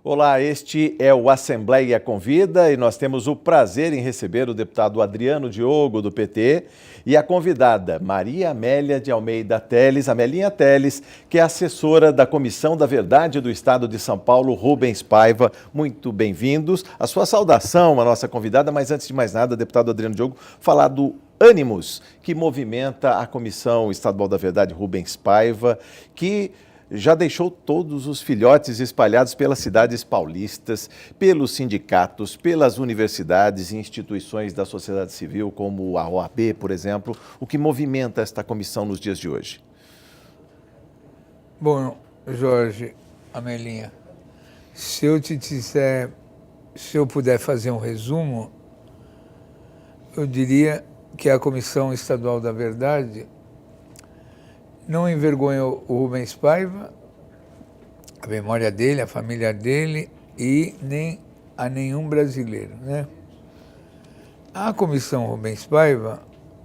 Olá, este é o Assembleia Convida e nós temos o prazer em receber o deputado Adriano Diogo, do PT, e a convidada Maria Amélia de Almeida Teles, Amelinha Teles, que é assessora da Comissão da Verdade do Estado de São Paulo, Rubens Paiva. Muito bem-vindos. A sua saudação, a nossa convidada, mas antes de mais nada, deputado Adriano Diogo, falar do Ânimos, que movimenta a Comissão Estadual da Verdade, Rubens Paiva, que já deixou todos os filhotes espalhados pelas cidades paulistas, pelos sindicatos, pelas universidades e instituições da sociedade civil, como a OAB, por exemplo. O que movimenta esta comissão nos dias de hoje? Bom, Jorge, Amelinha, se eu te disser, se eu puder fazer um resumo, eu diria que a Comissão Estadual da Verdade não envergonhou o Rubens Paiva, a memória dele, a família dele e nem a nenhum brasileiro, né? A Comissão Rubens Paiva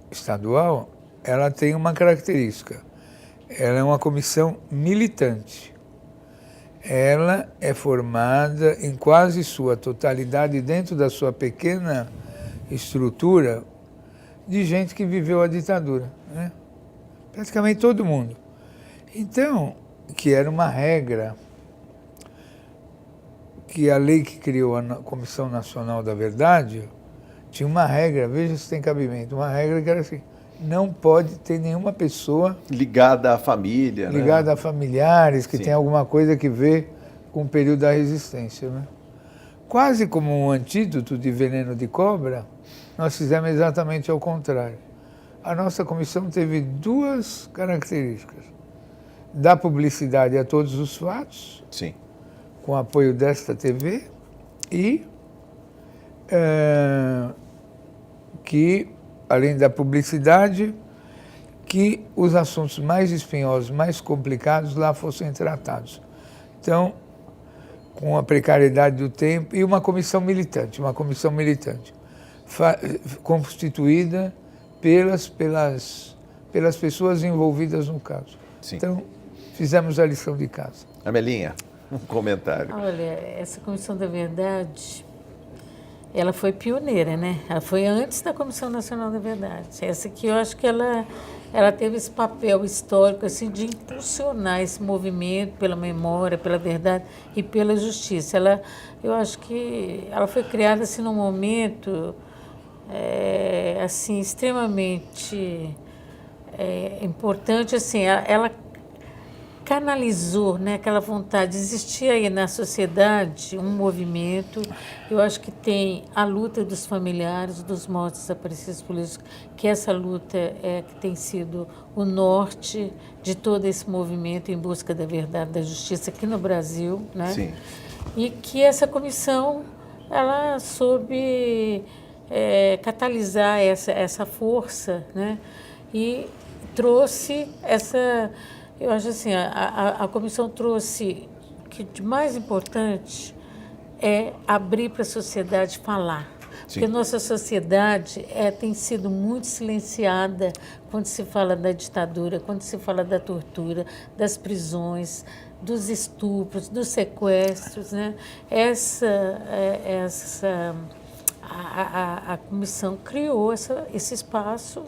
estadual, ela tem uma característica. Ela é uma comissão militante. Ela é formada em quase sua totalidade, dentro da sua pequena estrutura, de gente que viveu a ditadura, né? Praticamente todo mundo. Então, que era uma regra, que a lei que criou a Comissão Nacional da Verdade, tinha uma regra, veja se tem cabimento, uma regra que era assim, não pode ter nenhuma pessoa ligada à família, ligada né? a familiares, que Sim. tem alguma coisa que ver com o período da resistência, né? Quase como um antídoto de veneno de cobra, nós fizemos exatamente ao contrário. A nossa comissão teve duas características. Dar publicidade a todos os fatos, Sim. com apoio desta TV, e que, além da publicidade, que os assuntos mais espinhosos, mais complicados lá fossem tratados. Então, com a precariedade do tempo, e uma comissão militante, constituída pelas pessoas envolvidas no caso. Sim. Então, fizemos a lição de casa. Amelinha, um comentário. Olha, essa Comissão da Verdade, ela foi pioneira, né? Ela foi antes da Comissão Nacional da Verdade. Essa aqui, eu acho que ela teve esse papel histórico, assim, de impulsionar esse movimento pela memória, pela verdade e pela justiça. Eu acho que ela foi criada, assim, num momento assim, extremamente importante, assim, ela canalizou, né, aquela vontade. Existia aí na sociedade um movimento, eu acho que tem a luta dos familiares, dos mortos desaparecidos políticos, que essa luta que tem sido o norte de todo esse movimento em busca da verdade, da justiça aqui no Brasil, né? Sim. E que essa comissão, ela soube catalisar essa força, né? E trouxe essa, eu acho assim, a comissão trouxe, o que de mais importante é abrir para a sociedade falar. Sim. Porque a nossa sociedade tem sido muito silenciada quando se fala da ditadura, quando se fala da tortura, das prisões, dos estupros, dos sequestros, né? A comissão criou esse espaço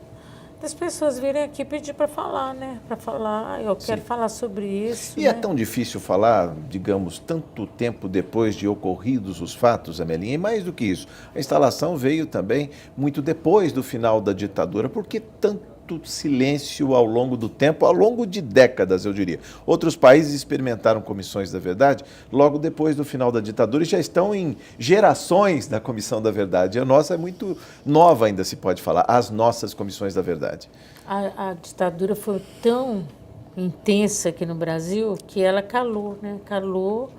das pessoas virem aqui pedir para falar, né? Para falar, eu quero falar sobre isso. E né? é tão difícil falar, digamos, tanto tempo depois de ocorridos os fatos, Amelinha, e mais do que isso, a instalação veio também muito depois do final da ditadura. Por que tanto silêncio ao longo do tempo, ao longo de décadas, eu diria? Outros países experimentaram comissões da verdade logo depois do final da ditadura e já estão em gerações da Comissão da Verdade. A nossa é muito nova ainda, se pode falar, as nossas comissões da verdade. A ditadura foi tão intensa aqui no Brasil que ela calou, né? Calou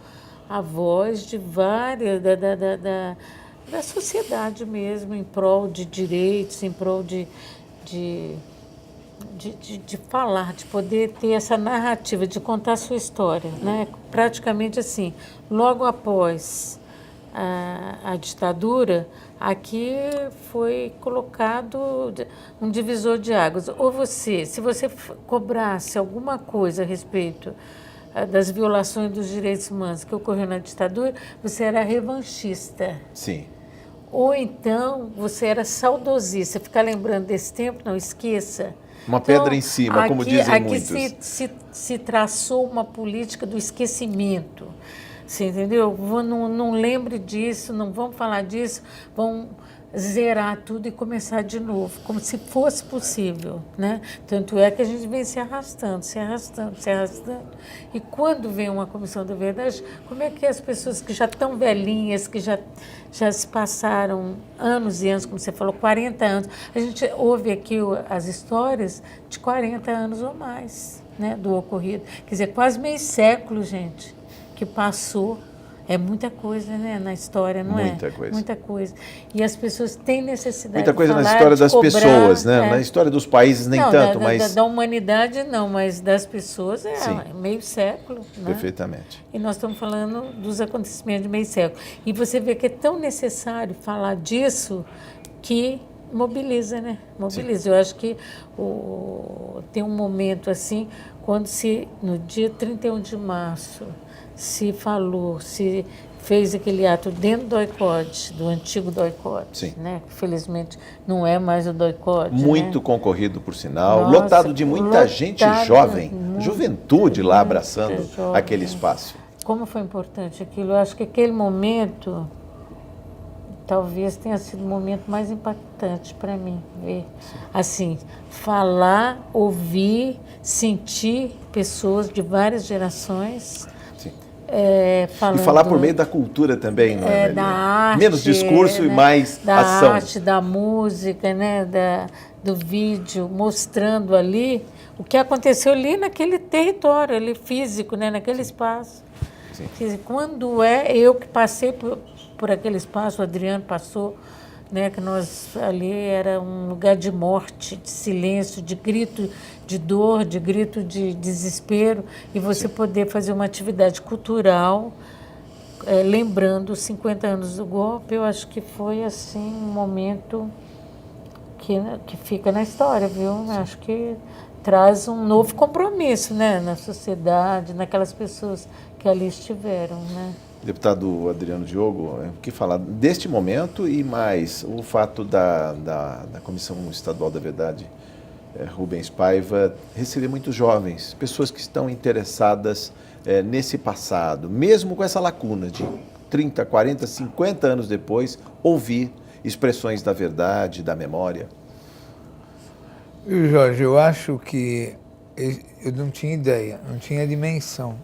a voz de várias, da sociedade mesmo, em prol de direitos, em prol de falar, de poder ter essa narrativa, de contar a sua história, né? Praticamente assim, logo após a ditadura, aqui foi colocado um divisor de águas. Ou se você cobrasse alguma coisa a respeito das violações dos direitos humanos que ocorreu na ditadura, você era revanchista. Sim. Ou então você era saudosista. Ficar lembrando desse tempo, não esqueça. Uma pedra em cima, como dizem muitos. Aqui se traçou uma política do esquecimento. Você entendeu? Não lembre disso, não vamos falar disso, vamos zerar tudo e começar de novo, como se fosse possível, né? Tanto é que a gente vem se arrastando. E quando vem uma comissão da verdade, como é que as pessoas que já estão velhinhas, que já se passaram anos e anos, como você falou, 40 anos, a gente ouve aqui as histórias de 40 anos ou mais, né, do ocorrido. Quer dizer, quase meio século, gente, que passou. É muita coisa, né, na história, não é? Muita coisa. Muita coisa. E as pessoas têm necessidade muita coisa de falar, na história das cobrar, pessoas, né? Na história dos países nem não, tanto, mas... Da humanidade não, mas das pessoas Sim. Meio século. Né? Perfeitamente. E nós estamos falando dos acontecimentos de meio século. E você vê que é tão necessário falar disso que mobiliza, né? Mobiliza. Sim. Eu acho que tem um momento assim, quando no dia 31 de março, se fez aquele ato dentro do DOI-CODE, do antigo DOI-CODE, né? Felizmente não é mais o DOI-CODE. Muito, né? Concorrido, por sinal, nossa, lotado de muita gente jovem, juventude lá abraçando aquele espaço. Como foi importante aquilo? Eu acho que aquele momento talvez tenha sido o momento mais impactante para mim. Ver. Assim, falar, ouvir, sentir pessoas de várias gerações... e falar por meio da cultura também, não é? Da arte, menos discurso, né? E mais da ação. Da arte, da música, né? Do vídeo, mostrando ali o que aconteceu ali naquele território ali físico, né? Naquele espaço. Sim. Quer dizer, quando eu que passei por aquele espaço, o Adriano passou, né? Que nós ali era um lugar de morte, de silêncio, de grito de dor, de grito de desespero, e você poder fazer uma atividade cultural, lembrando os 50 anos do golpe, eu acho que foi assim um momento que fica na história, viu? Acho que traz um novo compromisso, né, na sociedade, naquelas pessoas que ali estiveram, né? Deputado Adriano Diogo, o que falar deste momento e mais o fato da Comissão Estadual da Verdade, Rubens Paiva, receber muitos jovens, pessoas que estão interessadas nesse passado, mesmo com essa lacuna de 30, 40, 50 anos depois, ouvir expressões da verdade, da memória? Jorge, eu acho que eu não tinha ideia, não tinha dimensão.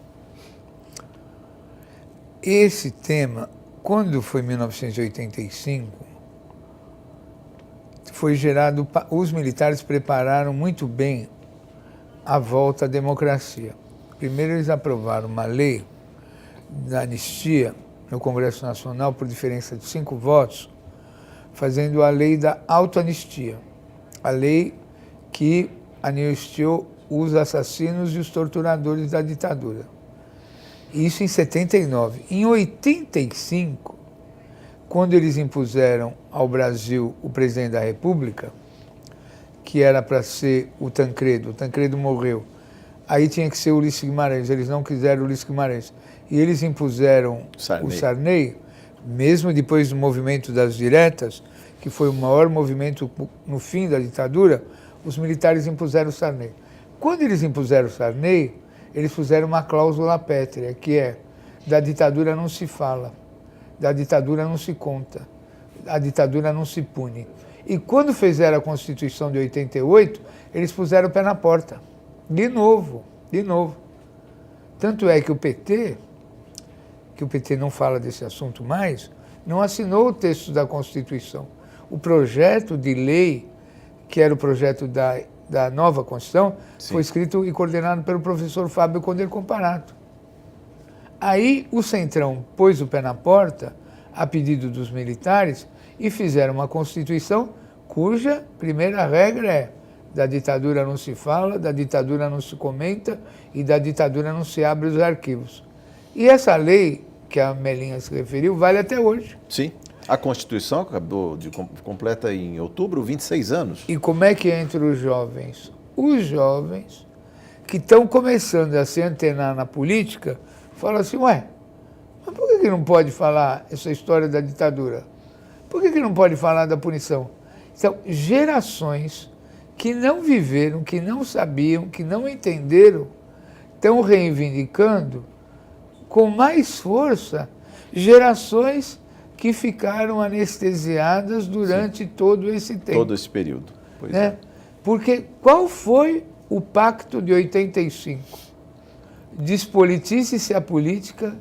Esse tema, quando foi em 1985, foi gerado, os militares prepararam muito bem a volta à democracia. Primeiro eles aprovaram uma lei da anistia no Congresso Nacional por diferença de 5 votos, fazendo a lei da autoanistia, a lei que anistiou os assassinos e os torturadores da ditadura. Isso em 79. Em 85, quando eles impuseram ao Brasil o presidente da República, que era para ser o Tancredo morreu, aí tinha que ser o Ulisses Guimarães, eles não quiseram o Ulisses Guimarães, e eles impuseram o Sarney, mesmo depois do movimento das diretas, que foi o maior movimento no fim da ditadura, os militares impuseram o Sarney. Quando eles impuseram o Sarney, eles fizeram uma cláusula pétrea, que é: da ditadura não se fala, da ditadura não se conta, a ditadura não se pune. E quando fizeram a Constituição de 88, eles puseram o pé na porta. De novo. Tanto é que o PT não fala desse assunto mais, não assinou o texto da Constituição. O projeto de lei, que era o projeto da nova Constituição, sim, foi escrito e coordenado pelo professor Fábio Conder Comparato. Aí o Centrão pôs o pé na porta, a pedido dos militares, e fizeram uma Constituição cuja primeira regra é: da ditadura não se fala, da ditadura não se comenta e da ditadura não se abre os arquivos. E essa lei que a Melinha se referiu vale até hoje. Sim. A Constituição acabou completa em outubro 26 anos. E como é que entra os jovens? Os jovens que estão começando a se antenar na política, falam assim, ué, mas por que não pode falar essa história da ditadura? Por que não pode falar da punição? Então, gerações que não viveram, que não sabiam, que não entenderam, estão reivindicando com mais força gerações que ficaram anestesiadas durante todo esse tempo. Todo esse período. Pois né? Porque qual foi o pacto de 85? Despolitice-se a política,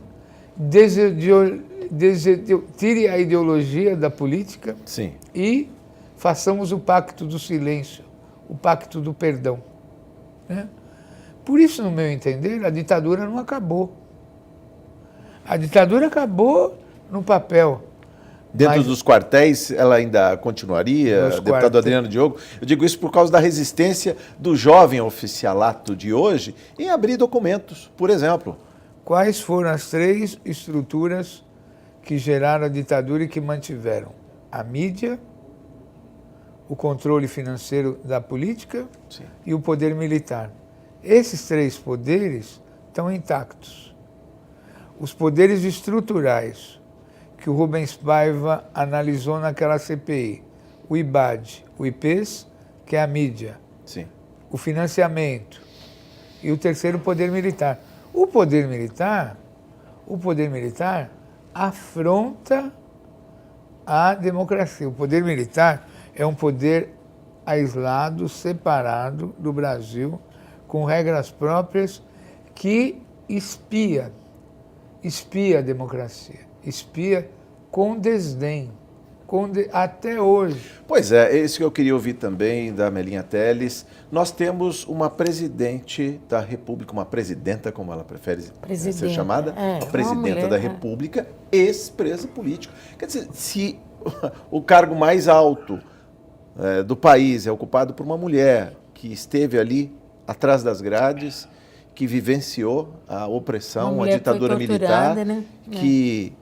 tire a ideologia da política. Sim. E façamos o pacto do silêncio, o pacto do perdão. Né? Por isso, no meu entender, a ditadura não acabou. A ditadura acabou no papel. Dentro dos quartéis, ela ainda continuaria, deputado Adriano Diogo? Eu digo isso por causa da resistência do jovem oficialato de hoje em abrir documentos, por exemplo. Quais foram as 3 estruturas que geraram a ditadura e que mantiveram? A mídia, o controle financeiro da política Sim. e o poder militar. Esses 3 poderes estão intactos. Os poderes estruturais que o Rubens Paiva analisou naquela CPI, o IBAD, o IPES, que é a mídia, Sim. o financiamento e o terceiro, o poder militar. O poder militar afronta a democracia. O poder militar é um poder aislado, separado do Brasil, com regras próprias, que espia a democracia, espia com desdém, até hoje. Pois é, isso que eu queria ouvir também da Amelinha Telles. Nós temos uma presidente da República, uma presidenta, como ela prefere ser chamada, a presidenta da República, ex-presa política. Quer dizer, se o cargo mais alto do país é ocupado por uma mulher que esteve ali atrás das grades, que vivenciou a opressão, a ditadura militar, né? Que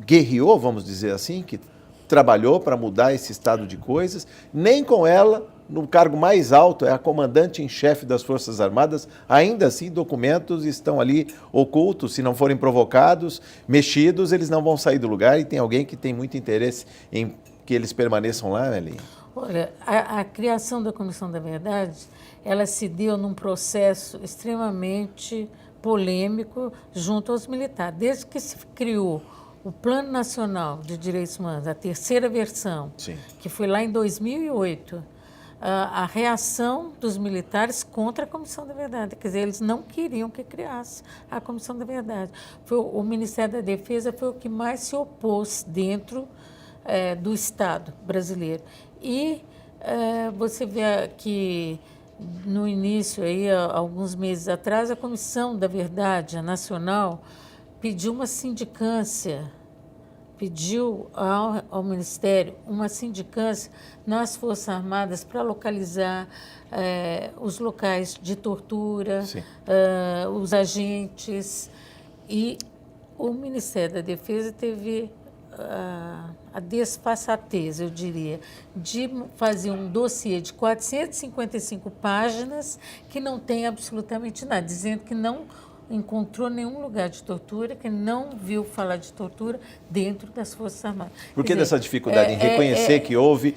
guerreou, vamos dizer assim, que trabalhou para mudar esse estado de coisas, nem com ela, no cargo mais alto, é a comandante em chefe das Forças Armadas, ainda assim documentos estão ali ocultos, se não forem provocados, mexidos, eles não vão sair do lugar, e tem alguém que tem muito interesse em que eles permaneçam lá, Amelinha? Olha, a criação da Comissão da Verdade, ela se deu num processo extremamente polêmico junto aos militares. Desde que se criou o Plano Nacional de Direitos Humanos, a terceira versão, Sim. que foi lá em 2008, a reação dos militares contra a Comissão da Verdade. Quer dizer, eles não queriam que criasse a Comissão da Verdade. O Ministério da Defesa foi o que mais se opôs dentro do Estado brasileiro. E você vê que no início, aí, alguns meses atrás, a Comissão da Verdade Nacional pediu uma sindicância, pediu ao Ministério uma sindicância nas Forças Armadas para localizar os locais de tortura, os agentes, e o Ministério da Defesa teve a desfaçatez, eu diria, de fazer um dossiê de 455 páginas que não tem absolutamente nada, dizendo que não encontrou nenhum lugar de tortura, que não viu falar de tortura dentro das Forças Armadas. Por que dessa dificuldade em reconhecer que houve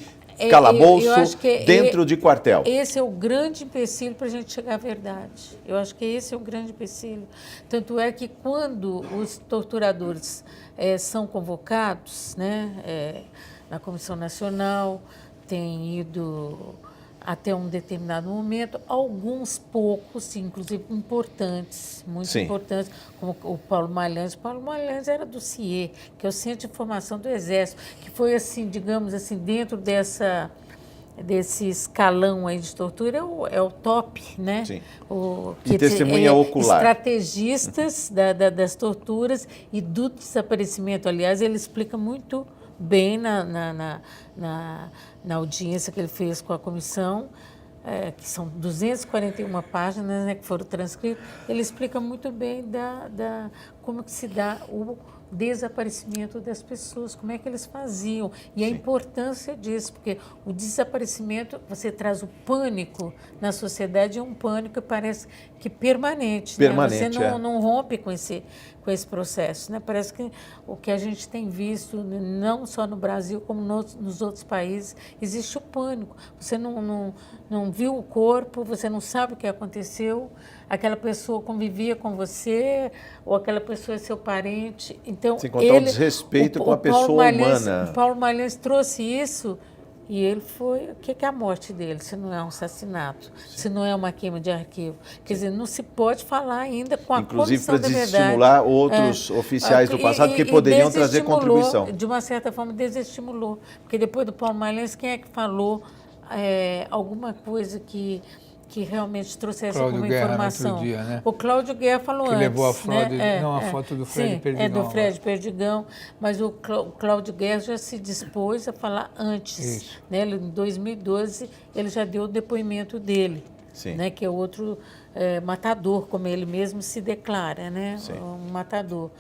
calabouço dentro de quartel? Esse é o grande empecilho para a gente chegar à verdade. Eu acho que esse é o grande empecilho. Tanto é que quando os torturadores são convocados, né, na Comissão Nacional, tem ido até um determinado momento, alguns poucos, inclusive importantes, muito importantes, como o Paulo Malhães. Paulo Malhães era do CIE, que é o Centro de Informação do Exército, que foi, assim, digamos assim, dentro desse escalão aí de tortura, é o top, né? Sim. Que testemunha ocular. Estrategistas das torturas e do desaparecimento. Aliás, ele explica muito bem na audiência que ele fez com a comissão, que são 241 páginas, né, que foram transcritas. Ele explica muito bem como que se dá o desaparecimento das pessoas, como é que eles faziam, e a importância disso, porque o desaparecimento, você traz o pânico na sociedade, é um pânico que parece que permanente, né? Você não rompe com esse processo, né? Parece que o que a gente tem visto, não só no Brasil, como nos outros países, existe o pânico. Você não viu o corpo, você não sabe o que aconteceu, aquela pessoa convivia com você, ou aquela pessoa é seu parente. Então, sem contar o desrespeito com a pessoa humana. O Paulo Malhães trouxe isso, e ele foi... O que é a morte dele, se não é um assassinato, se não é uma queima de arquivo? Quer dizer, não se pode falar ainda com a Comissão da Verdade. Inclusive para desestimular outros oficiais do passado que poderiam trazer contribuição. De uma certa forma, desestimulou. Porque depois do Paulo Malhães, quem é que falou alguma coisa que realmente trouxesse alguma informação? Outro dia, né? O Cláudio Guerra falou antes. Que levou a foto, né? a foto do Fred Perdigão. É do Fred Perdigão, mas o Cláudio Guerra já se dispôs a falar antes. Isso. Né? Em 2012, ele já deu o depoimento dele, né? Que é outro matador, como ele mesmo se declara, né? Um matador.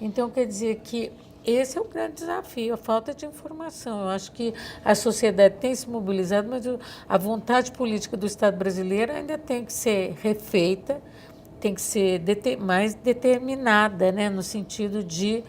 Então, quer dizer que esse é o grande desafio, a falta de informação. Eu acho que a sociedade tem se mobilizado, mas a vontade política do Estado brasileiro ainda tem que ser refeita, tem que ser mais determinada, né, no sentido de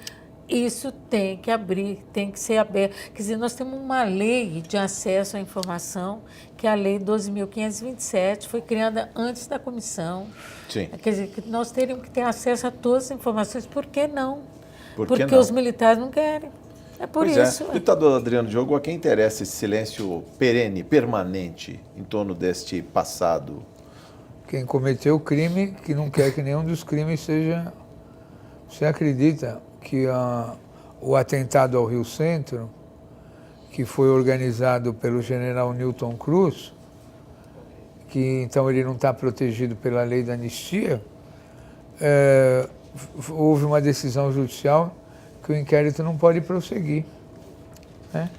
isso tem que abrir, tem que ser aberto. Quer dizer, nós temos uma lei de acesso à informação, que é a Lei 12.527, foi criada antes da comissão. Sim. Quer dizer, que nós teríamos que ter acesso a todas as informações. Por que não? Porque os militares não querem. É por isso. Ditador Adriano Diogo, a quem interessa esse silêncio perene, permanente, em torno deste passado? Quem cometeu o crime, que não quer que nenhum dos crimes seja... Você acredita que o atentado ao Rio Centro, que foi organizado pelo general Newton Cruz, que então ele não está protegido pela lei da anistia, houve uma decisão judicial que o inquérito não pode prosseguir, né?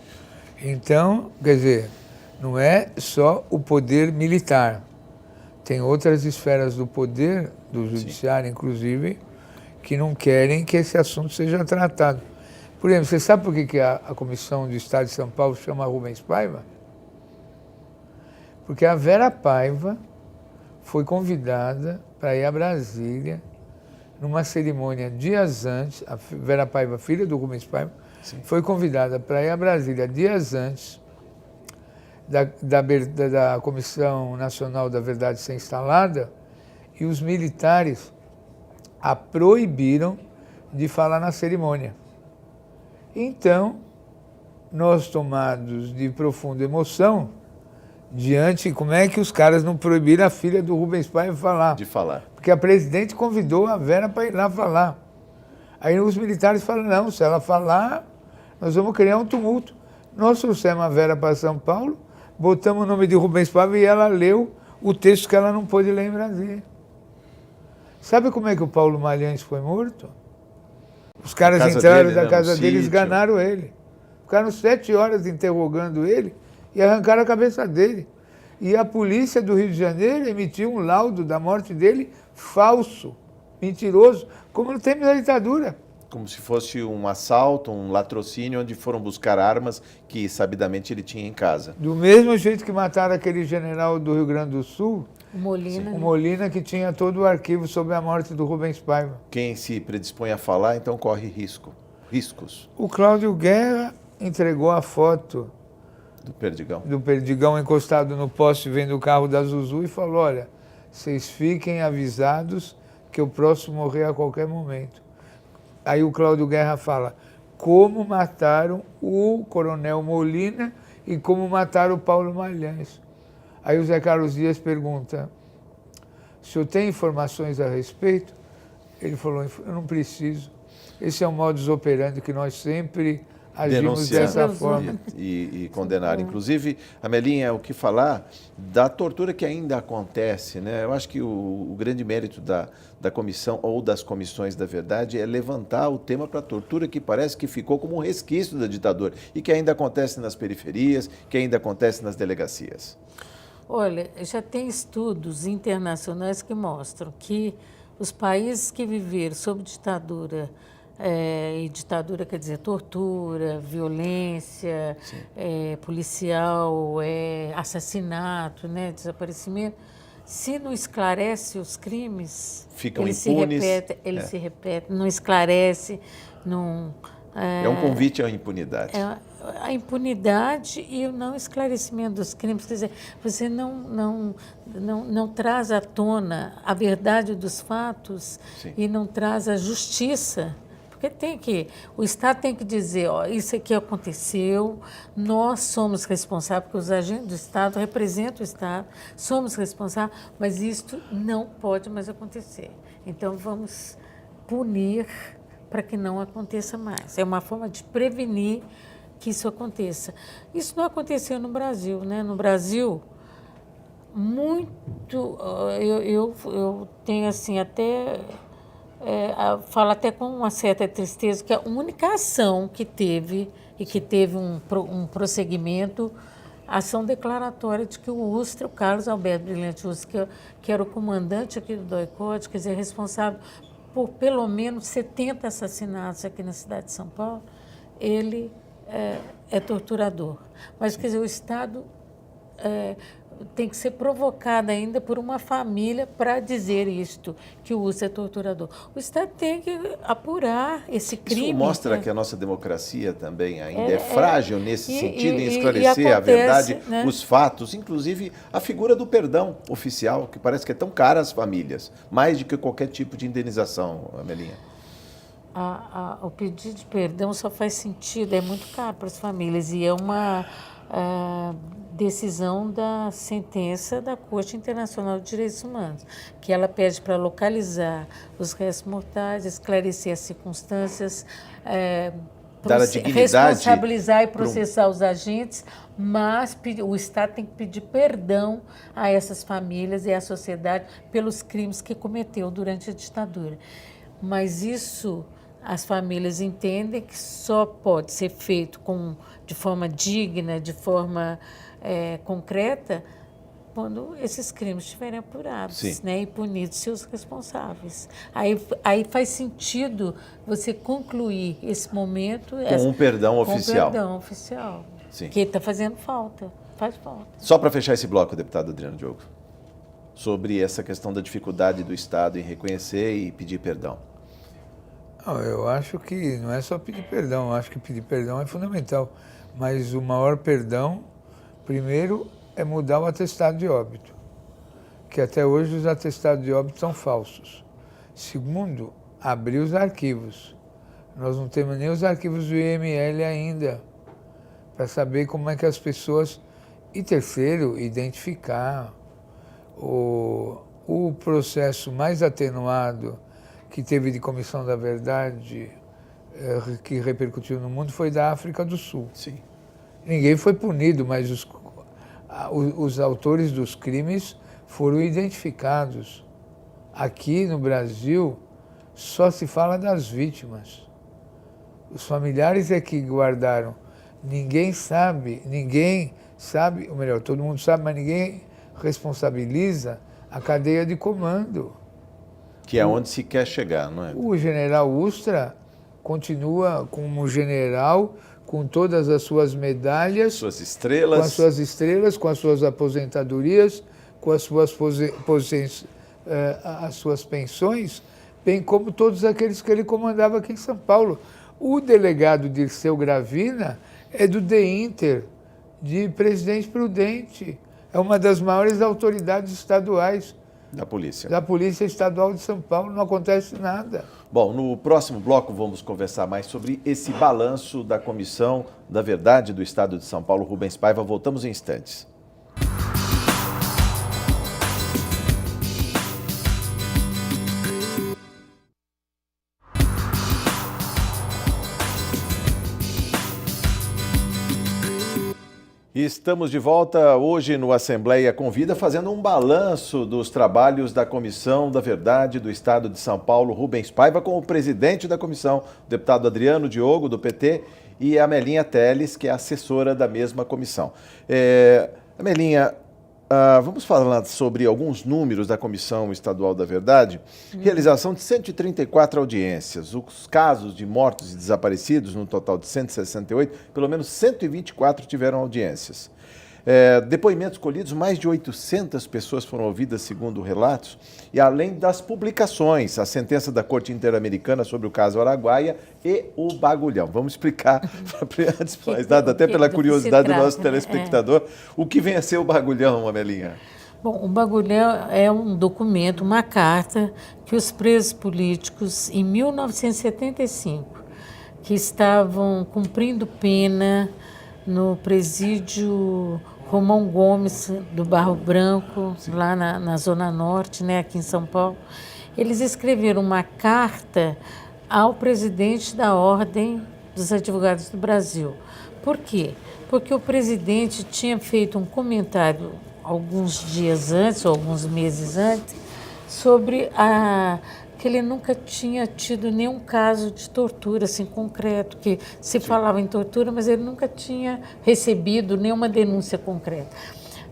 Então, quer dizer, não é só o poder militar. Tem outras esferas do poder, do judiciário, inclusive, que não querem que esse assunto seja tratado. Por exemplo, você sabe por que a Comissão do Estado de São Paulo chama Rubens Paiva? Porque a Vera Paiva foi convidada para ir a Brasília numa cerimônia dias antes. A Vera Paiva, filha do Rubens Paiva, foi convidada para ir a Brasília dias antes da Comissão Nacional da Verdade ser instalada, e os militares a proibiram de falar na cerimônia. Então, nós, tomados de profunda emoção, diante, como é que os caras não proibiram a filha do Rubens Paiva falar? De falar. Porque a presidente convidou a Vera para ir lá falar. Aí os militares falaram, não, se ela falar, nós vamos criar um tumulto. Nós trouxemos a Vera para São Paulo, botamos o nome de Rubens Paiva e ela leu o texto que ela não pôde ler em Brasília. Sabe como é que o Paulo Malhães foi morto? Os caras entraram da casa dele e esganaram ele. Ficaram 7 horas interrogando ele e arrancaram a cabeça dele. E a polícia do Rio de Janeiro emitiu um laudo da morte dele falso, mentiroso, como no tempo da ditadura. Como se fosse um assalto, um latrocínio, onde foram buscar armas que sabidamente ele tinha em casa. Do mesmo jeito que mataram aquele general do Rio Grande do Sul, o Molina. O Molina, que tinha todo o arquivo sobre a morte do Rubens Paiva. Quem se predispõe a falar, então corre riscos. O Cláudio Guerra entregou a foto do Perdigão encostado no poste vendo o carro da Zuzu e falou, olha, vocês fiquem avisados que eu posso morrer a qualquer momento. Aí o Cláudio Guerra fala, como mataram o coronel Molina e como mataram o Paulo Malhães. Aí o Zé Carlos Dias pergunta, o senhor tem informações a respeito? Ele falou, eu não preciso. Esse é o modus operandi que nós sempre agimos dessa forma. E condenar. Inclusive, Amelinha, o que falar da tortura que ainda acontece, né? Eu acho que o grande mérito da comissão ou das comissões da verdade é levantar o tema para a tortura que parece que ficou como um resquício da ditadura e que ainda acontece nas periferias, que ainda acontece nas delegacias. Olha, já tem estudos internacionais que mostram que os países que viveram sob ditadura E ditadura quer dizer tortura, violência, policial, assassinato, né, desaparecimento. Se não esclarece os crimes, ficam eles impunes. Se repetem, não esclarece, não... É um convite à impunidade. A impunidade e o não esclarecimento dos crimes. Quer dizer, você não traz à tona a verdade dos fatos. Sim. E não traz a justiça. Porque o Estado tem que dizer, ó, isso aqui aconteceu, nós somos responsáveis, porque os agentes do Estado representam o Estado, somos responsáveis, mas isto não pode mais acontecer. Então, vamos punir para que não aconteça mais. É uma forma de prevenir que isso aconteça. Isso não aconteceu no Brasil, né? No Brasil, eu tenho assim até... falo até com uma certa tristeza que a única ação que teve e que teve um prosseguimento, a ação declaratória de que o Carlos Alberto Brilhante Ustra, que era o comandante aqui do DOI-CODE, quer dizer, responsável por pelo menos 70 assassinatos aqui na cidade de São Paulo, ele é torturador. Mas, quer dizer, o Estado tem que ser provocado ainda por uma família para dizer isto, que o Ustra é torturador. O Estado tem que apurar esse crime. Isso mostra que a nossa democracia também ainda é frágil nesse sentido, em esclarecer a verdade, né? Os fatos, inclusive a figura do perdão oficial, que parece que é tão cara às famílias, mais do que qualquer tipo de indenização, Amelinha. O pedido de perdão só faz sentido, é muito caro para as famílias e é uma decisão da sentença da Corte Internacional de Direitos Humanos, que ela pede para localizar os restos mortais, esclarecer as circunstâncias, dar a dignidade, responsabilizar e processar os agentes, mas o Estado tem que pedir perdão a essas famílias e à sociedade pelos crimes que cometeu durante a ditadura. Mas isso as famílias entendem que só pode ser feito de forma digna, de forma concreta, quando esses crimes estiverem apurados, né, e punidos seus responsáveis. Aí faz sentido você concluir esse momento com um perdão oficial. Com um perdão oficial, Sim. Que está fazendo falta, faz falta. Só para fechar esse bloco, deputado Adriano Diogo, sobre essa questão da dificuldade do Estado em reconhecer e pedir perdão. Não, eu acho que não é só pedir perdão, eu acho que pedir perdão é fundamental, mas o maior perdão, primeiro, é mudar o atestado de óbito, que até hoje os atestados de óbito são falsos. Segundo, abrir os arquivos. Nós não temos nem os arquivos do IML ainda, para saber como é que as pessoas... E terceiro, identificar o processo mais atenuado que teve de Comissão da Verdade, que repercutiu no mundo, foi da África do Sul. Sim. Ninguém foi punido, mas os autores dos crimes foram identificados. Aqui no Brasil, só se fala das vítimas. Os familiares é que guardaram. Ninguém sabe, ou melhor, todo mundo sabe, mas ninguém responsabiliza a cadeia de comando. Que é onde se quer chegar, não é? O general Ustra continua como general, com todas as suas medalhas, suas estrelas. Com as suas estrelas, com as suas aposentadorias, com as suas pensões, bem como todos aqueles que ele comandava aqui em São Paulo. O delegado Dirceu Gravina é do DEINTER, de Presidente Prudente. É uma das maiores autoridades estaduais. Da polícia. Da Polícia Estadual de São Paulo, não acontece nada. Bom, no próximo bloco vamos conversar mais sobre esse balanço da Comissão da Verdade do Estado de São Paulo. Rubens Paiva, voltamos em instantes. Estamos de volta hoje no Assembleia Convida, fazendo um balanço dos trabalhos da Comissão da Verdade do Estado de São Paulo, Rubens Paiva, com o presidente da comissão, o deputado Adriano Diogo, do PT, e a Amelinha Teles, que é assessora da mesma comissão. Amelinha, Vamos falar sobre alguns números da Comissão Estadual da Verdade. Realização de 134 audiências. Os casos de mortos e desaparecidos, no total de 168, pelo menos 124 tiveram audiências. Depoimentos colhidos, mais de 800 pessoas foram ouvidas, segundo relatos, e além das publicações, a sentença da Corte Interamericana sobre o caso Araguaia e o Bagulhão. Vamos explicar, antes de mais nada, até pela curiosidade do nosso telespectador, o que vem a ser o Bagulhão, Amelinha? Bom, o Bagulhão é um documento, uma carta que os presos políticos, em 1975, que estavam cumprindo pena no presídio Romão Gomes, do Barro Branco, sim, lá na Zona Norte, né, aqui em São Paulo, eles escreveram uma carta ao presidente da Ordem dos Advogados do Brasil. Por quê? Porque o presidente tinha feito um comentário alguns dias antes, ou alguns meses antes, sobre que ele nunca tinha tido nenhum caso de tortura assim, concreto, que se falava em tortura, mas ele nunca tinha recebido nenhuma denúncia concreta.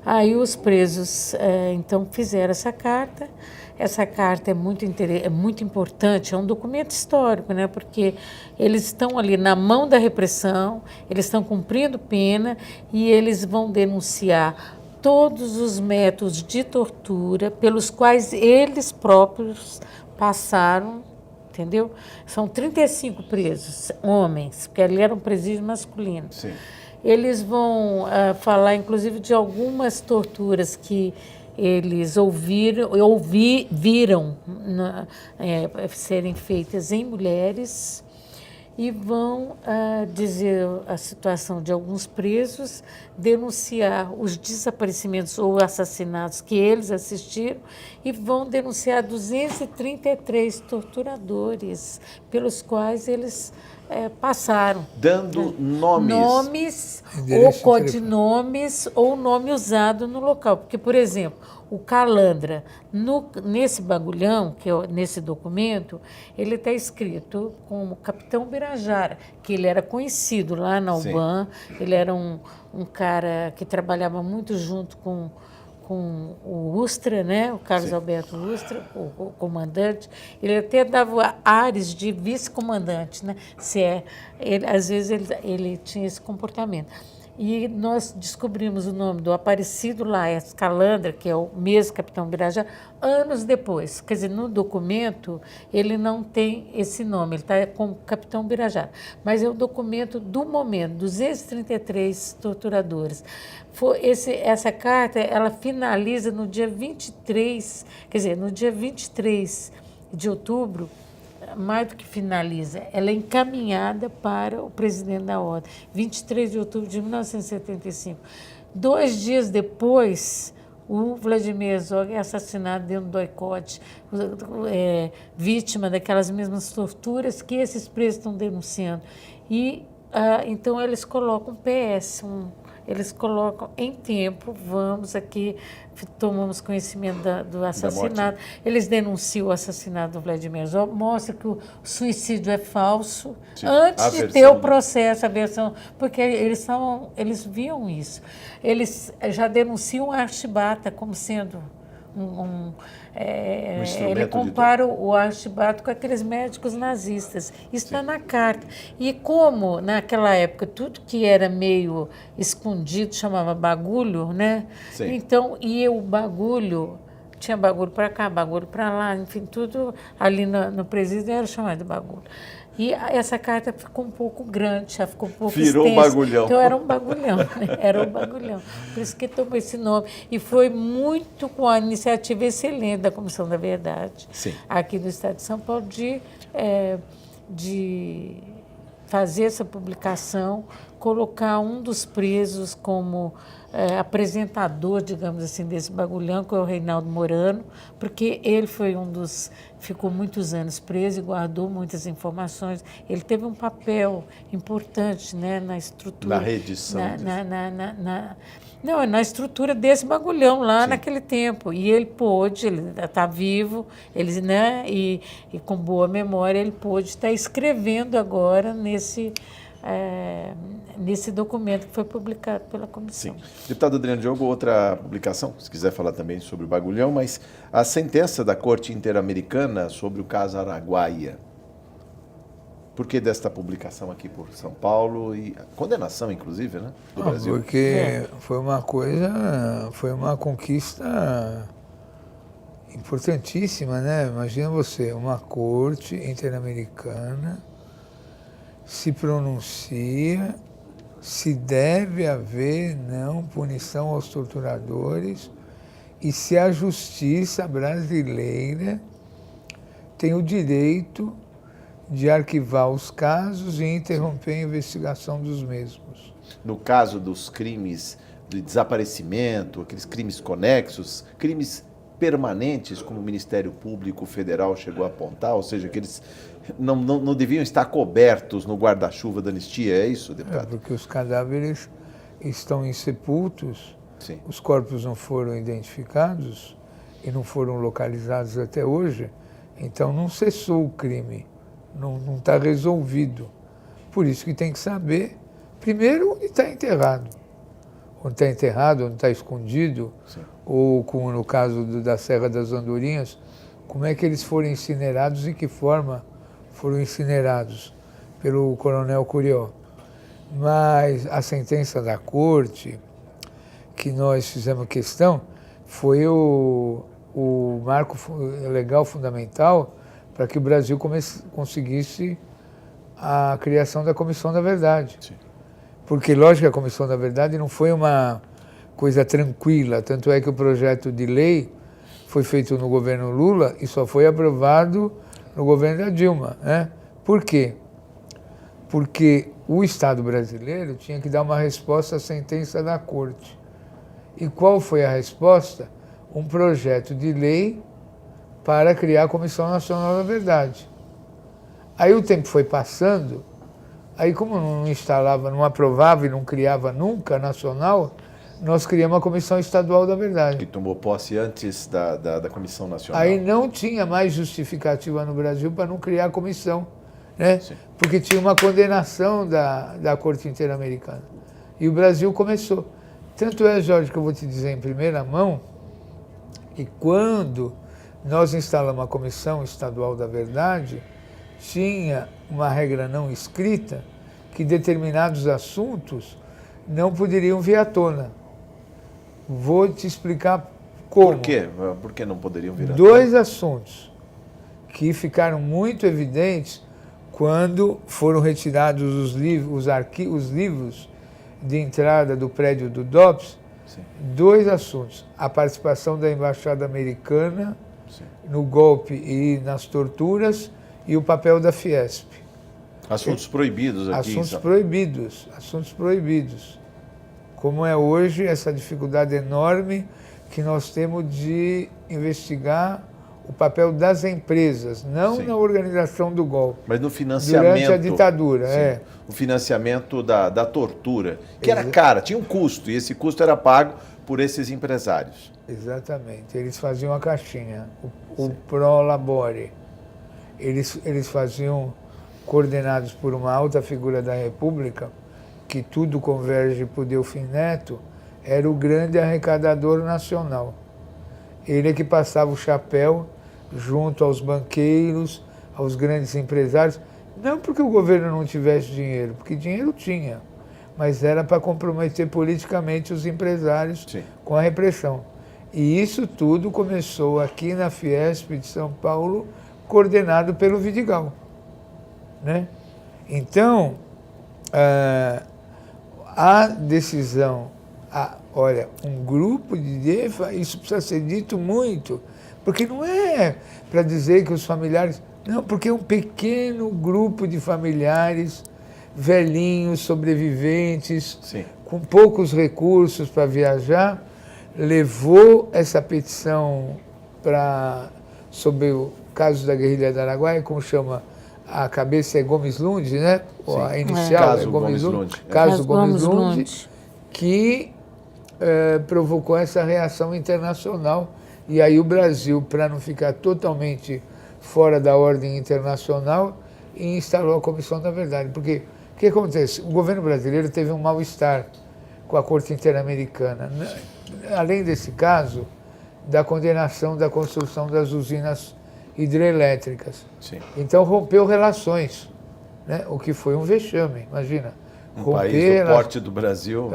Aí os presos, então, fizeram essa carta. Essa carta é muito importante, é um documento histórico, né? Porque eles estão ali na mão da repressão, eles estão cumprindo pena e eles vão denunciar todos os métodos de tortura pelos quais eles próprios passaram, entendeu? São 35 presos, homens, porque ali era um presídio masculino. Sim. Eles vão falar, inclusive, de algumas torturas que eles viram serem feitas em mulheres e vão dizer a situação de alguns presos, denunciar os desaparecimentos ou assassinatos que eles assistiram e vão denunciar 233 torturadores pelos quais eles passaram. Dando nomes. Nomes ou codinomes ou nome usado no local. Porque, por exemplo, o Calandra, nesse bagulhão, nesse documento, ele está escrito como Capitão Birajara, que ele era conhecido lá na UBAN, ele era um cara que trabalhava muito junto com o Ustra, né? O Carlos Alberto Ustra, o comandante. Ele até dava ares de vice-comandante, né? Às vezes ele tinha esse comportamento. E nós descobrimos o nome do Aparecido Laes Calandra, que é o mesmo Capitão Birajara, anos depois. Quer dizer, no documento ele não tem esse nome, ele está como Capitão Birajara. Mas é o documento do momento, 233 torturadores. Essa carta, ela finaliza no dia 23, quer dizer, no dia 23 de outubro, mais do que finaliza, ela é encaminhada para o presidente da Ordem, 23 de outubro de 1975. 2 dias depois, o Vladimir Herzog é assassinado dentro do doicote, vítima daquelas mesmas torturas que esses presos estão denunciando. E, então, eles colocam PS, eles colocam em tempo, vamos aqui, tomamos conhecimento do assassinato, eles denunciam o assassinato do Vladimir Herzog, mostra que o suicídio é falso, sim, antes de ter o processo, a versão, porque eles viam isso. Eles já denunciam a Archibata como sendo ele compara o Archibald com aqueles médicos nazistas. Isso está na carta. E como, naquela época, tudo que era meio escondido chamava bagulho, né? Sim. Então, e o bagulho, tinha bagulho para cá, bagulho para lá, enfim, tudo ali no presídio era chamado de bagulho. E essa carta ficou um pouco grande, já ficou um pouco Virou extensa. Bagulhão. Então era um bagulhão, né? Era um bagulhão. Por isso que tomou esse nome. E foi muito com a iniciativa excelente da Comissão da Verdade, sim, aqui do Estado de São Paulo, de fazer essa publicação, colocar um dos presos como apresentador, digamos assim, desse bagulhão, que é o Reinaldo Morano, porque ele foi ficou muitos anos preso e guardou muitas informações. Ele teve um papel importante, né, na estrutura. Na reedição. Na estrutura desse bagulhão lá, sim, naquele tempo. E ele está vivo, né, e com boa memória, ele pôde estar escrevendo agora nesse documento que foi publicado pela comissão. Sim. Deputado Adriano Diogo, outra publicação, se quiser falar também sobre o bagulhão, mas a sentença da Corte Interamericana sobre o caso Araguaia. Por que desta publicação aqui por São Paulo e a condenação, inclusive, né, do Brasil? Porque foi uma conquista importantíssima, né? Imagina você, uma corte interamericana se pronuncia se deve haver não punição aos torturadores e se a justiça brasileira tem o direito de arquivar os casos e interromper a investigação dos mesmos. No caso dos crimes de desaparecimento, aqueles crimes conexos, crimes permanentes, como o Ministério Público Federal chegou a apontar, ou seja, que eles não deviam estar cobertos no guarda-chuva da anistia, é isso, deputado? Porque os cadáveres estão insepultos, Sim. Os corpos não foram identificados e não foram localizados até hoje, então não cessou o crime. Não está resolvido. Por isso que tem que saber, primeiro, onde está enterrado. Onde está enterrado, onde está escondido, Sim. ou como no caso da Serra das Andorinhas, como é que eles foram incinerados e que forma foram incinerados pelo coronel Curió. Mas a sentença da corte, que nós fizemos questão, foi o marco legal fundamental para que o Brasil conseguisse a criação da Comissão da Verdade. Sim. Porque, lógico, que a Comissão da Verdade não foi uma coisa tranquila, tanto é que o projeto de lei foi feito no governo Lula e só foi aprovado no governo da Dilma, né? Por quê? Porque o Estado brasileiro tinha que dar uma resposta à sentença da Corte. E qual foi a resposta? Um projeto de lei para criar a Comissão Nacional da Verdade. Aí o tempo foi passando, aí como não instalava, não aprovava e não criava nunca nacional, nós criamos a Comissão Estadual da Verdade. Que tomou posse antes da Comissão Nacional. Aí não tinha mais justificativa no Brasil para não criar a comissão, né? Sim. Porque tinha uma condenação da Corte Interamericana. E o Brasil começou. Tanto é, Jorge, que eu vou te dizer em primeira mão, que quando nós instalamos a Comissão Estadual da Verdade, tinha uma regra não escrita que determinados assuntos não poderiam vir à tona. Vou te explicar como. Por quê? Por que não poderiam vir à tona? Dois assuntos que ficaram muito evidentes quando foram retirados os livros de entrada do prédio do DOPS. Sim. Dois assuntos. A participação da Embaixada Americana Sim. no golpe e nas torturas e o papel da Fiesp. Assuntos proibidos aqui. Assuntos proibidos. Como é hoje essa dificuldade enorme que nós temos de investigar o papel das empresas, não Sim. na organização do golpe. Mas no financiamento. Durante a ditadura, sim, o financiamento da tortura, que era cara, tinha um custo, e esse custo era pago por esses empresários. Exatamente. Eles faziam a caixinha, o pro labore. Eles faziam, coordenados por uma alta figura da República, que tudo converge para o Delfim Neto, era o grande arrecadador nacional. Ele é que passava o chapéu junto aos banqueiros, aos grandes empresários, não porque o governo não tivesse dinheiro, porque dinheiro tinha, mas era para comprometer politicamente os empresários Sim. com a repressão. E isso tudo começou aqui na Fiesp de São Paulo, coordenado pelo Vidigal, né? Então, a decisão, olha, um grupo de isso precisa ser dito muito, porque não é para dizer que os familiares, não, porque é um pequeno grupo de familiares, velhinhos, sobreviventes, Sim. com poucos recursos para viajar, levou essa petição sobre o caso da guerrilha do Araguaia, como chama, a cabeça é Gomes Lund, né? Sim. A inicial Caso é Gomes Lund. Lund. Caso Gomes Lund, Lund. que provocou essa reação internacional. E aí o Brasil, para não ficar totalmente fora da ordem internacional, instalou a Comissão da Verdade. Porque O que acontece? O governo brasileiro teve um mal-estar com a Corte Interamericana. Além desse caso, da condenação da construção das usinas hidrelétricas. Sim. Então rompeu relações, né? O que foi um vexame, imagina. Um país do porte do Brasil.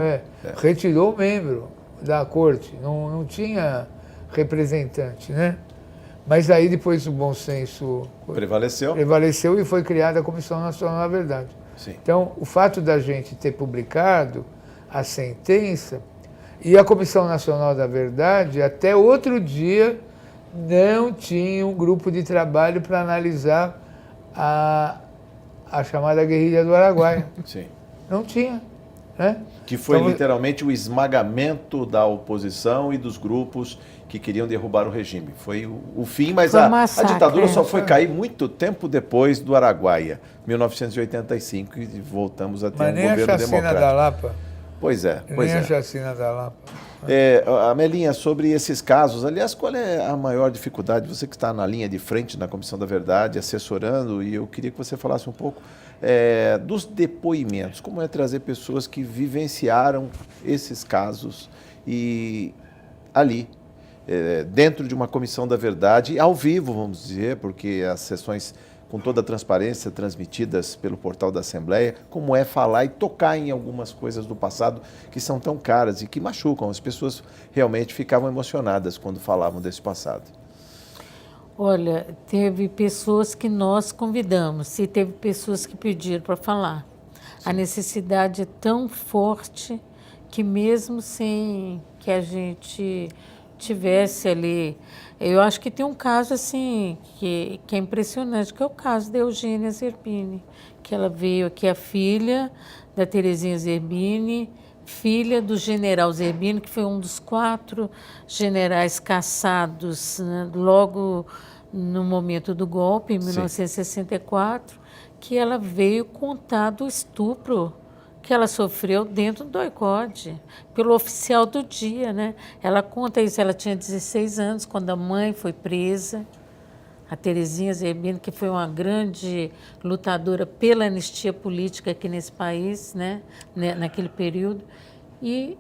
Retirou o membro da corte, não tinha representante, né? Mas aí depois o bom senso prevaleceu e foi criada a Comissão Nacional da Verdade. Sim. Então, o fato da gente ter publicado a sentença e a Comissão Nacional da Verdade, até outro dia, não tinha um grupo de trabalho para analisar a chamada guerrilha do Araguaia. Sim. Não tinha, né? Que foi então, literalmente o esmagamento da oposição e dos grupos que queriam derrubar o regime. Foi o fim, mas a ditadura só foi cair muito tempo depois do Araguaia, 1985, e voltamos a ter um governo democrático. Mas nem a chacina da Lapa. Pois é. Nem a chacina da Lapa. Amelinha, sobre esses casos, aliás, qual é a maior dificuldade? Você que está na linha de frente na Comissão da Verdade, assessorando, e eu queria que você falasse um pouco dos depoimentos, como é trazer pessoas que vivenciaram esses casos e ali, dentro de uma Comissão da Verdade, ao vivo, vamos dizer, porque as sessões com toda a transparência transmitidas pelo portal da Assembleia, como é falar e tocar em algumas coisas do passado que são tão caras e que machucam. As pessoas realmente ficavam emocionadas quando falavam desse passado. Olha, teve pessoas que nós convidamos e teve pessoas que pediram para falar. Sim. A necessidade é tão forte que mesmo sem que a gente tivesse ali... Eu acho que tem um caso assim que é impressionante, que é o caso da Eugênia Zerbini, que ela veio aqui, a filha da Terezinha Zerbini, filha do general Zerbini, que foi um dos 4 generais caçados, né, logo no momento do golpe, em 1964, que ela veio contar do estupro que ela sofreu dentro do doicode, pelo oficial do dia, né? Ela conta isso, ela tinha 16 anos quando a mãe foi presa, a Terezinha Zerbini, que foi uma grande lutadora pela anistia política aqui nesse país, né? Naquele período, e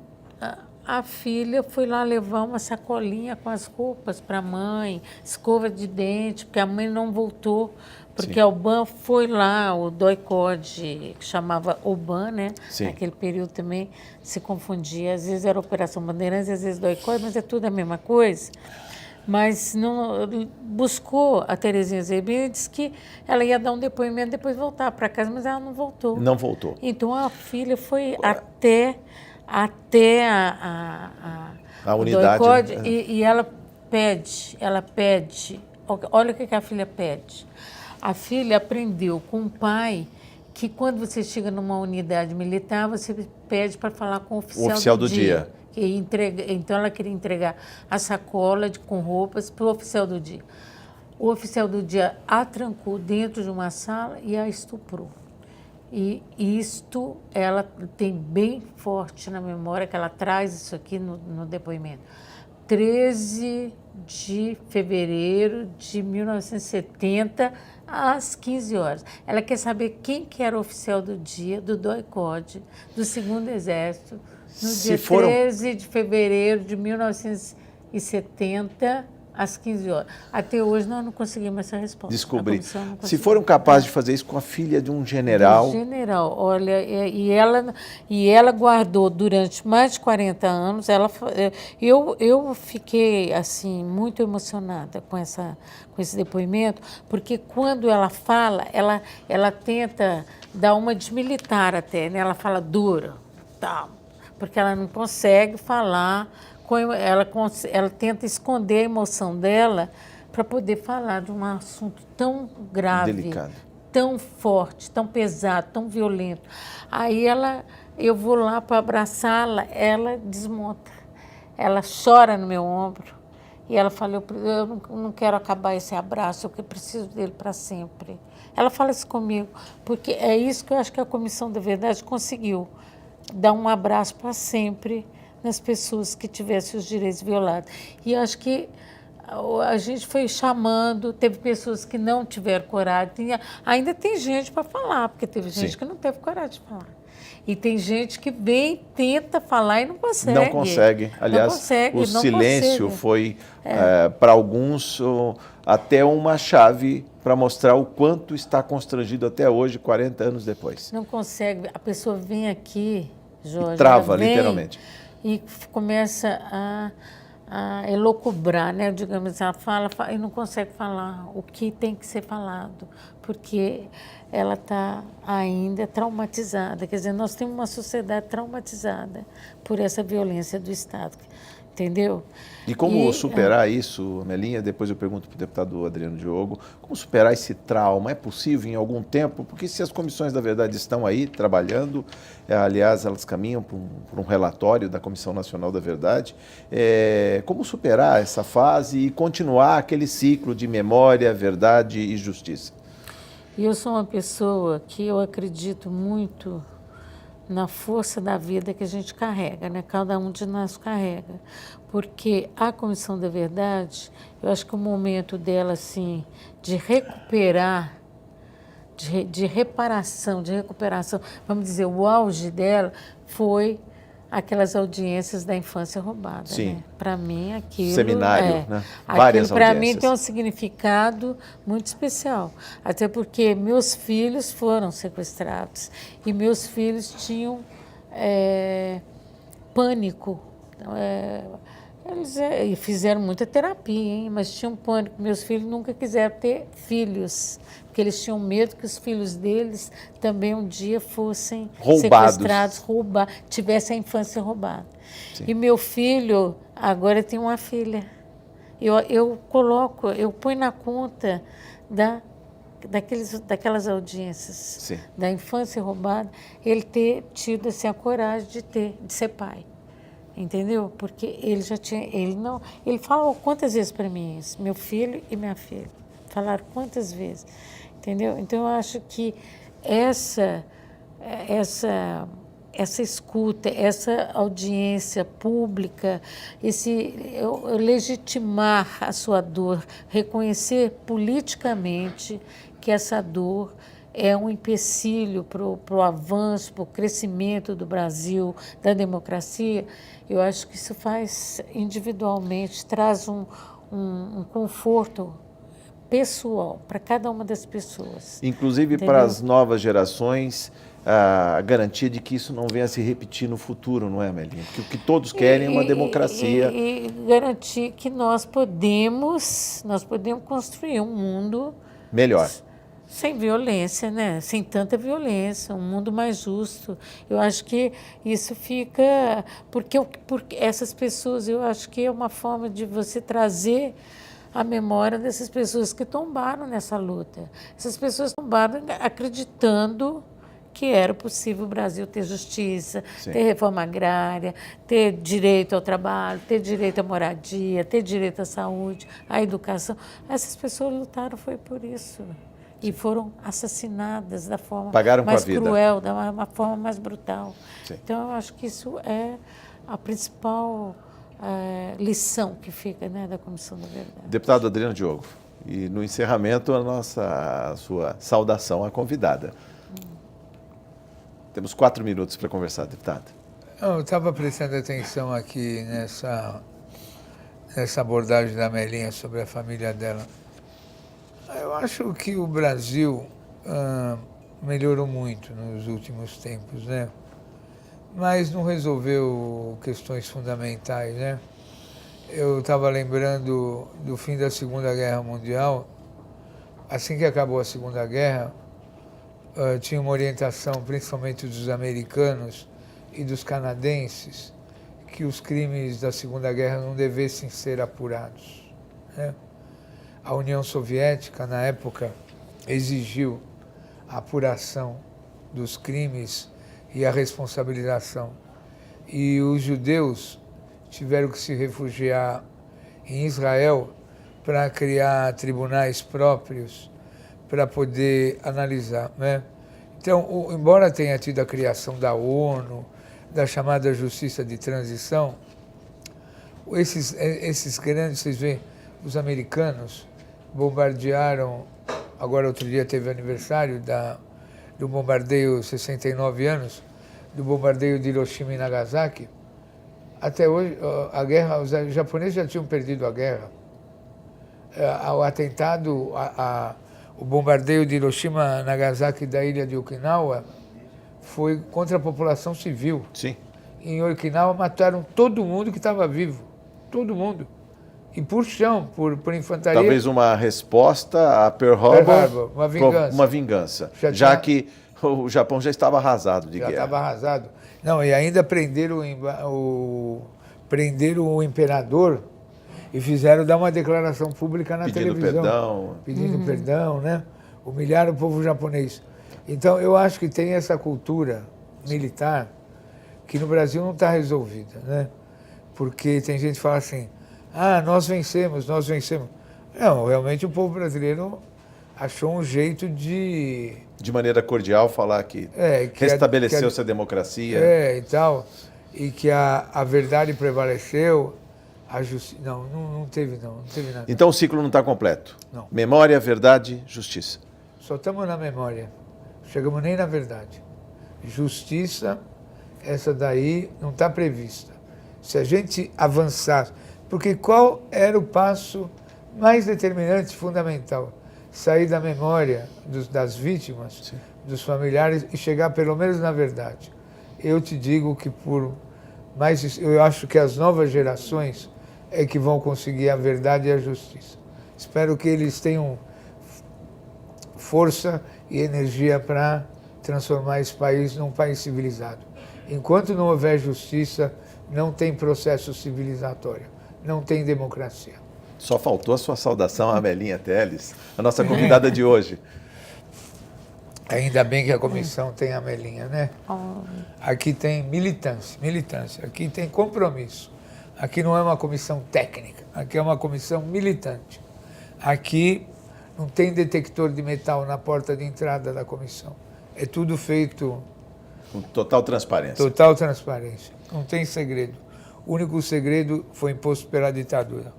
a filha foi lá levar uma sacolinha com as roupas para a mãe, escova de dente, porque a mãe não voltou, porque a UBAN foi lá, o doicode, que chamava UBAN, né? Sim. Naquele período também se confundia. Às vezes era Operação Bandeirantes, às vezes doicode, mas é tudo a mesma coisa. Mas não, buscou a Terezinha Zerbini e disse que ela ia dar um depoimento e depois voltar para casa, mas ela não voltou. Não voltou. Então a filha foi até a unidade. Doicode, e ela pede, olha o que a filha pede. A filha aprendeu com o pai que quando você chega numa unidade militar, você pede para falar com o oficial do dia. Então ela queria entregar a sacola com roupas para o oficial do dia. O oficial do dia a trancou dentro de uma sala e a estuprou. E isto ela tem bem forte na memória, que ela traz isso aqui no depoimento. 13 de fevereiro de 1970, às 15 horas. Ela quer saber quem que era o oficial do dia, do doicode, do 2º Exército, no dia 13 de fevereiro de 1970, às 15 horas. Até hoje nós não conseguimos essa resposta. Descobri. Se foram capazes de fazer isso com a filha de um general... De um general, olha, e ela guardou durante mais de 40 anos, eu fiquei, assim, muito emocionada com esse depoimento, porque quando ela fala, ela tenta dar uma de militar até, né? Ela fala dura, tal, porque ela não consegue falar... Ela tenta esconder a emoção dela para poder falar de um assunto tão grave, delicado, tão forte, tão pesado, tão violento. Aí eu vou lá para abraçá-la, ela desmonta. Ela chora no meu ombro e ela fala, eu não quero acabar esse abraço, eu preciso dele para sempre. Ela fala isso comigo, porque é isso que eu acho que a Comissão da Verdade conseguiu, dar um abraço para sempre nas pessoas que tivessem os direitos violados. E acho que a gente foi chamando, teve pessoas que não tiveram coragem, ainda tem gente para falar, porque teve gente que não teve coragem de falar. E tem gente que vem, tenta falar e não consegue. Não consegue. Aliás, não consegue, o silêncio foi, para alguns, até uma chave para mostrar o quanto está constrangido até hoje, 40 anos depois. Não consegue. A pessoa vem aqui, Jorge, e trava, literalmente. E começa a elocubrar, né? Digamos, ela fala e não consegue falar o que tem que ser falado, porque ela está ainda traumatizada. Quer dizer, nós temos uma sociedade traumatizada por essa violência do Estado, entendeu? E como superar isso, Amelinha? Depois eu pergunto para o deputado Adriano Diogo, como superar esse trauma? É possível em algum tempo? Porque se as comissões da verdade estão aí trabalhando, aliás, elas caminham por um relatório da Comissão Nacional da Verdade, como superar essa fase e continuar aquele ciclo de memória, verdade e justiça? Eu sou uma pessoa que eu acredito muito na força da vida que a gente carrega, né? Cada um de nós carrega. Porque a Comissão da Verdade, eu acho que o momento dela, assim, de recuperar, de reparação, de recuperação, vamos dizer, o auge dela foi aquelas audiências da infância roubada. Sim. Né? Para mim, aquilo... Seminário, né? Várias audiências. Para mim tem um significado muito especial. Até porque meus filhos foram sequestrados e meus filhos tinham pânico. Então, eles fizeram muita terapia, hein? Mas tinham pânico. Meus filhos nunca quiseram ter filhos, porque eles tinham medo que os filhos deles também um dia fossem sequestrados, tivessem a infância roubada. Sim. E meu filho agora tem uma filha. Eu ponho na conta daquelas audiências. Sim. Da infância roubada, ele ter tido assim, a coragem de ser pai. Entendeu? Porque ele já tinha... Ele falou quantas vezes para mim isso? Meu filho e minha filha. Falaram quantas vezes? Entendeu? Então, eu acho que essa escuta, essa audiência pública, legitimar a sua dor, reconhecer politicamente que essa dor é um empecilho para o avanço, para o crescimento do Brasil, da democracia, eu acho que isso faz individualmente, traz um conforto pessoal para cada uma das pessoas. Inclusive para as novas gerações, a garantia de que isso não venha a se repetir no futuro, não é, Amelinha? Porque o que todos querem é uma democracia. E garantir que nós podemos construir um mundo melhor. Sem violência, né? Sem tanta violência, um mundo mais justo. Eu acho que isso fica... Porque essas pessoas, eu acho que é uma forma de você trazer a memória dessas pessoas que tombaram nessa luta. Essas pessoas tombaram acreditando que era possível o Brasil ter justiça, sim, ter reforma agrária, ter direito ao trabalho, ter direito à moradia, ter direito à saúde, à educação. Essas pessoas lutaram foi por isso. E foram assassinadas da forma mais cruel, da forma mais brutal. Sim. Então, eu acho que isso é a principal lição que fica, né, da Comissão da Verdade. Deputado Adriano Diogo, e no encerramento a sua saudação à convidada. Temos 4 minutos para conversar, deputado. Eu estava prestando atenção aqui nessa abordagem da Amelinha sobre a família dela. Eu acho que o Brasil melhorou muito nos últimos tempos, né? Mas não resolveu questões fundamentais, né? Eu estava lembrando do fim da Segunda Guerra Mundial. Assim que acabou a Segunda Guerra, tinha uma orientação, principalmente dos americanos e dos canadenses, que os crimes da Segunda Guerra não devessem ser apurados, né? A União Soviética, na época, exigiu a apuração dos crimes e a responsabilização. E os judeus tiveram que se refugiar em Israel para criar tribunais próprios para poder analisar, né? Então, embora tenha tido a criação da ONU, da chamada Justiça de Transição, esses grandes, vocês veem, os americanos bombardearam, agora outro dia teve aniversário do bombardeio, 69 anos, do bombardeio de Hiroshima e Nagasaki. Até hoje, a guerra, os japoneses já tinham perdido a guerra. O atentado, o bombardeio de Hiroshima, Nagasaki da ilha de Okinawa foi contra a população civil. Sim. Em Okinawa mataram todo mundo que estava vivo, todo mundo. E por chão, por infantaria. Talvez uma resposta a Pearl Harbor, uma vingança. Uma vingança, Já que o Japão já estava arrasado de guerra. Já estava arrasado. Não, e ainda prenderam o imperador e fizeram dar uma declaração pública na televisão. Pedindo perdão, né? Humilharam o povo japonês. Então, eu acho que tem essa cultura militar que no Brasil não está resolvida, né? Porque tem gente que fala assim, nós vencemos, nós vencemos. Não, realmente o povo brasileiro achou um jeito de maneira cordial, falar que restabeleceu-se a democracia. E tal, e que a verdade prevaleceu, a justiça... Não teve nada. Então o ciclo não está completo. Não. Memória, verdade, justiça. Só estamos na memória, chegamos nem na verdade. Justiça, essa daí não está prevista. Se a gente avançar, porque qual era o passo mais determinante, fundamental? Sair da memória das vítimas, sim, dos familiares e chegar pelo menos na verdade. Eu te digo que eu acho que as novas gerações é que vão conseguir a verdade e a justiça. Espero que eles tenham força e energia para transformar esse país num país civilizado. Enquanto não houver justiça, não tem processo civilizatório, não tem democracia. Só faltou a sua saudação à Amelinha Telles, a nossa convidada de hoje. Ainda bem que a comissão tem a Amelinha, né? Aqui tem militância, aqui tem compromisso. Aqui não é uma comissão técnica, aqui é uma comissão militante. Aqui não tem detector de metal na porta de entrada da comissão. É tudo feito... Com total transparência. Total transparência, não tem segredo. O único segredo foi imposto pela ditadura.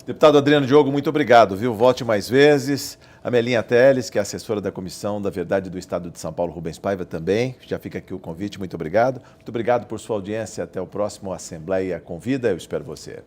Deputado Adriano Diogo, muito obrigado, viu? Volte mais vezes. Amelinha Telles, que é assessora da Comissão da Verdade do Estado de São Paulo, Rubens Paiva, também. Já fica aqui o convite, muito obrigado. Muito obrigado por sua audiência. Até o próximo Assembleia Convida. Eu espero você.